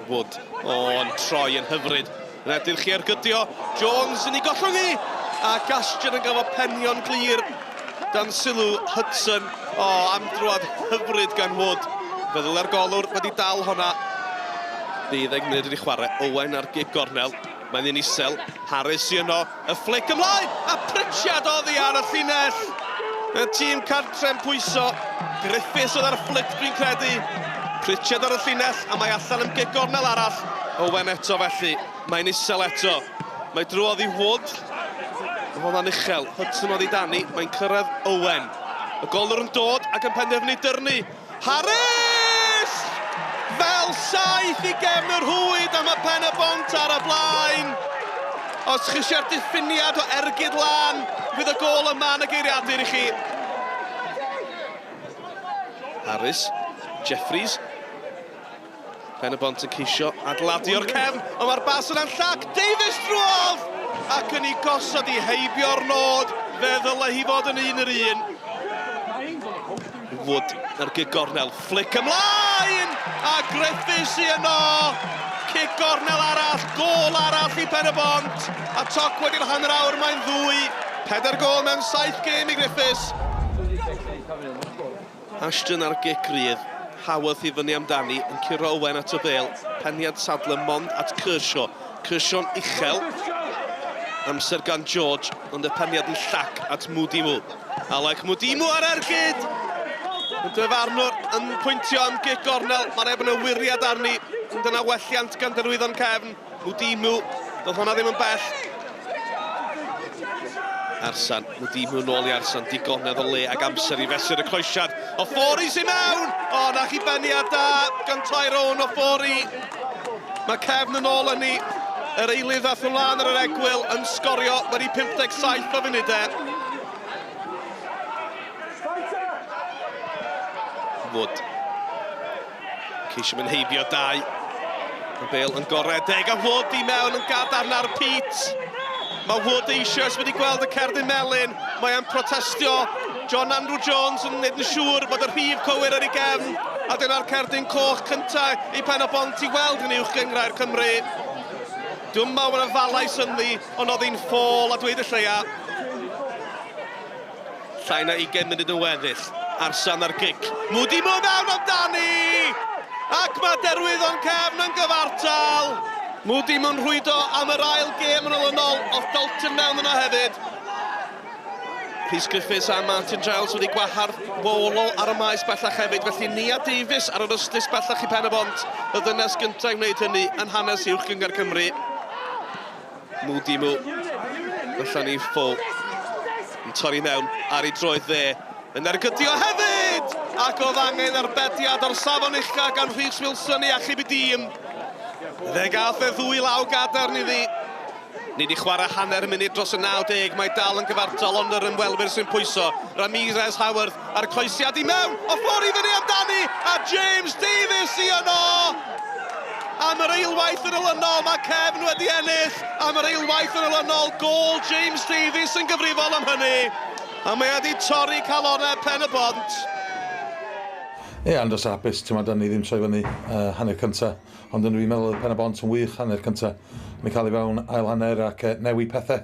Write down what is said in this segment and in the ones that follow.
Wood, yn troi yn hyfryd. Yn edrych chi ar gydio, Jones yn ei gollwng a Gastion yn gafo penion glir dan sylw Hudson. Am drwad hyfryd gan Wood. Feddwl ar golwr wedi dal honna. 12 munud wedi chwarae, Owen ar gig gornel. Mae'n un isel, Harris i yno, y flic ymlaen, a Pritchard oddi ar y llinell. Y tîm cartre'n pwyso, Griffiths oedd ar y flic dwi'n credu. Pritchard ar y llinell, a mae allan am gig gornel arall. Owen eto felly, mae'n isel eto. Mae drwodd i Wood. Hwnna'n uchel, Hudson oddi dani, mae'n cyrraedd Owen. Y golwr yn dod ac yn penderfynu dyrnu. Harris! Fel saith i gefn yr hwyd am y Pen-y-bont ar y blaen. Os chi eisiau'r diffiniad o ergyd lan, fydd y gol yma yn y geiriadur i chi. Harris, Jeffries. Pen-y-bont yn ceisio adeiladu o'r cefn, ond mae'r bas yna'n llac. Davies drwodd! Ac yn ei gosod i heibio'r nod, fe ddyle hi fod yn un yr un. Wood ar gig gornel, flic ymlaen! A Griffiths i yno! Cig gornel arall, gol arall i Pen-y-bont. A toc wedi'r hanner awr mae'n 2. 4 gol mewn 7 gêm i Griffiths. Ashton ar gig grydd, Haworth i fyny amdani, yn curo Owen at y bel. Peniad sadle mond at Kershaw. Kershaw'n uchel. Amser gan George, ond y peniad yn llac at Mudimu. Alec Mudimu ar ergyd! Y dyfarnwr yn pwyntio am gig gornel, mae'r ebyn y wiriad arni. Dyna welliant gan Derwyddon Cefn. Mudimu, doedd hwnna ddim yn bell. Arsan, Mudimu nôl i Arsan, digonedd o le ag amser i fesur y coesiad. O Ffori sy'n mewn! Na chi beniad da gan Tyrone o Ffori. Mae Cefn yn ôl yn ni. Yr eilydd ath ymlaen ar yr egwyl yn sgorio wedi 57 o funudau. Wood. Ceisio mynd heibio 2. Y bel yn goredig a Wood i mewn yn gadarn ar Pete. Mae Wood eisoes wedi gweld y cerdyn melyn. Mae e'n protestio. John Andrew Jones yn neud yn siŵr bod y rhif cywir ar ei gefn. A dyna'r cerdyn coch cyntaf i Pen-y-bont i weld yn uwch gyngrair Cymru. Dwi'n mawr y falais ynddi, ond oedd hi'n ffôl a dweud y lleia. Llai na 20 munud yn weddill. Arsan ar gic. Mudimu mewn amdani! Ac mae Derwyddon Cefn yn gyfartal. Mudimu'n rhwydo am yr ail gêm yn olynol. Oedd Dalton mewn yno hefyd. Rhys Griffiths a Martin Giles wedi gwahardd Wolo ar y maes bellach hefyd. Felly ni a Davies ar yr ystys bellach i Pen-y-bont. Y ddynes gyntaf yn gwneud hynny yn hanes uwch gyngor Cymru. Mudimu. Allan i ffôl. Yn torri mewn ar ei droedd dde. Yn ergydio hefyd! Ac oedd angen arbediad o'r safon ucha gan Rhys Wilson i achub y dîm. Fe gath e 2 law gadarn iddi. Ni di chwarae hanner munud dros y 90, mae dal yn gyfartal ond yr ymwelwyr sy'n pwyso. Ramirez Haworth ar coesiad i mewn, o Ffori fyny amdani, a James Davies i yno! Am yr eilwaith yn olynol, mae Cefn wedi ennill. Am yr eilwaith yn olynol, gol James Davies yn gyfrifol am hynny. A mae wedi torri calonau Pen-y-bont. Andros hapus, da ni ddim troi fyny hanner cynta. Ond dwi'n meddwl y Pen-y-bont yn wych hanner cynta. Ni'n cael ei fewn ail hanner ac newid pethau.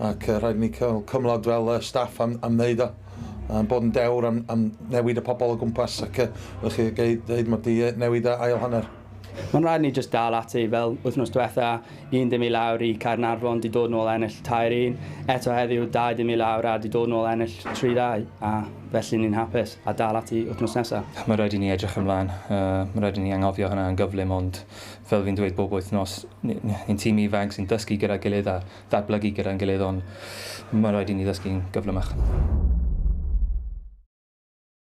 Ac rhaid ni cael cymlad fel staff am wneud o. Bod yn dewr am newid y pobl o gwmpas ac ydych chi dweud mod i newid ail hanner. Mae'n rhaid ni jyst dal ati fel wythnos diwetha, 1 dim i lawr i Caernarfon, di dod nôl ennill 2-1. Eto heddiw 2 dim i lawr a di dod nôl ennill 3-2. A felly ni'n hapus a dal ati wythnos nesaf. Mae'n rhaid i ni edrych ymlaen. Mae'n rhaid i ni anghofio hynna yn gyflym, ond fel fi'n dweud bob wythnos, ni'n tîm ifanc sy'n dysgu gyda'i gilydd a datblygu gyda'n gilydd, ond mae'n rhaid i ni ddysgu'n gyflymach.